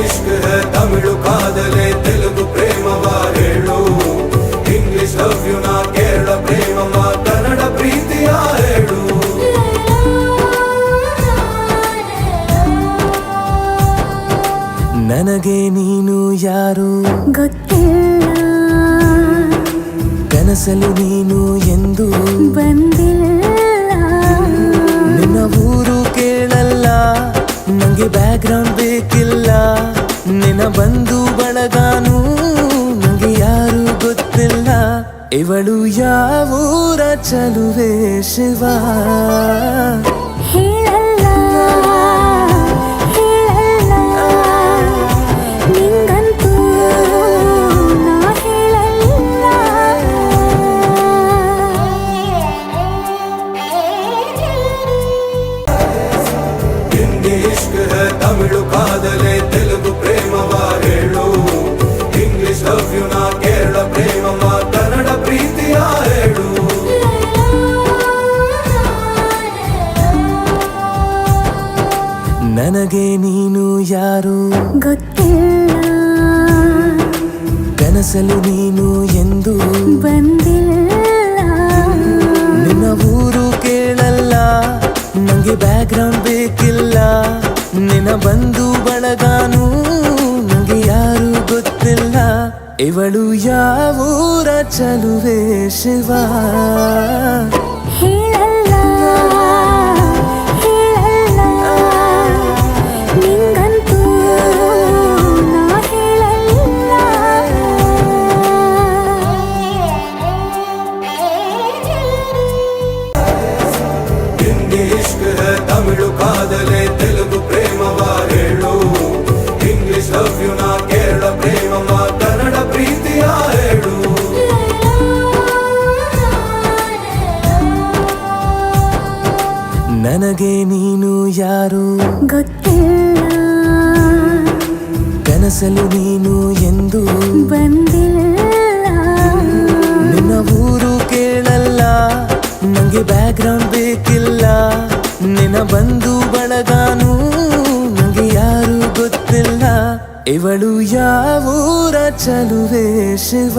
इश्क है तमिळु कादले तेलुगु प्रेमवा हेळु इंग्लिश लव यू ना केरಳ प्रेमवा कन्नಡ प्रीतिया हेळु ನನಗೆ ನೀನು ಯಾರು ಗೊತ್ತಿಲ್ಲ ಕನಸಲು ನೀನು ಎಂದು ಬಂದಿಲ್ಲ ನಿನ್ನ ಊರು ಕೇಳಲ್ಲ ನಂಗೆ ಬ್ಯಾಕ್ಗ್ರೌಂಡ್ ಬೇಕಿಲ್ಲ ನಿನ್ನ ಬಂಧು ಬಳಗಾನು ನಂಗೆ ಯಾರು ಗೊತ್ತಿಲ್ಲ ಇವಳು ಯಾವೂರ ಚಲುವೆ ಶಿವ ಹೇಳಲ್ಲ ಹೇಳಲ್ಲ ನಿಂಗಂತೂ ನಾ ಹೇಳಲ್ಲ ಹಿಂದಿ ಇಶ್ಕ್ है तमिळु कादले तेलुगु प्रेमवा हेळु इंग्लिश लव यू ना केरಳ प्रेमवा कन्नಡ प्रीतिया हेळु ನನಗೆ ನೀನು ಯಾರು ಗೊತ್ತಿಲ್ಲ ಕನಸಲು ನೀನು ಎಂದು ಬಂದಿಲ್ಲ ನಿನ್ನ ಊರು ಕೇಳಲ್ಲ ನಂಗೆ ಬ್ಯಾಕ್ಗ್ರೌಂಡ್ ಬೇಕಿಲ್ಲ ನಿನ್ನ ಬಂಧು ಬಳಗಾನು ನಂಗೆ ಯಾರು ಗೊತ್ತಿಲ್ಲ ಇವಳು ಯಾವೂರ ಚಲುವೆ ಶಿವ ಹೇಳಲ್ಲ ಹೇಳಲ್ಲ ನಿಂಗಂತೂ ನಾ ಹೇಳಲ್ಲ ಹಿಂದಿ ಇಶ್ಕ್ है तमिळु कादले तेलुगु प्रेमवा हेळु इंग्लिश लव यू ना केरಳ प्रेमवा कन्नಡ प्रीतिया हेळु ನನಗೆ ನೀನು ಯಾರು ಗೊತ್ತಿಲ್ಲ ಕನಸಲು ನೀನು ಎಂದು ಬಂದಿಲ್ಲ ನಿನ್ನ ಊರು ಕೇಳಲ್ಲ ನಂಗೆ ಬ್ಯಾಕ್ಗ್ರೌಂಡ್ ಬೇಕಿಲ್ಲ ನಿನ್ನ ಬಂಧು ಬಳಗಾನು ನಂಗೆ ಯಾರು ಗೊತ್ತಿಲ್ಲ ಇವಳು ಯಾವೂರ ಚಲುವೆ ಶಿವ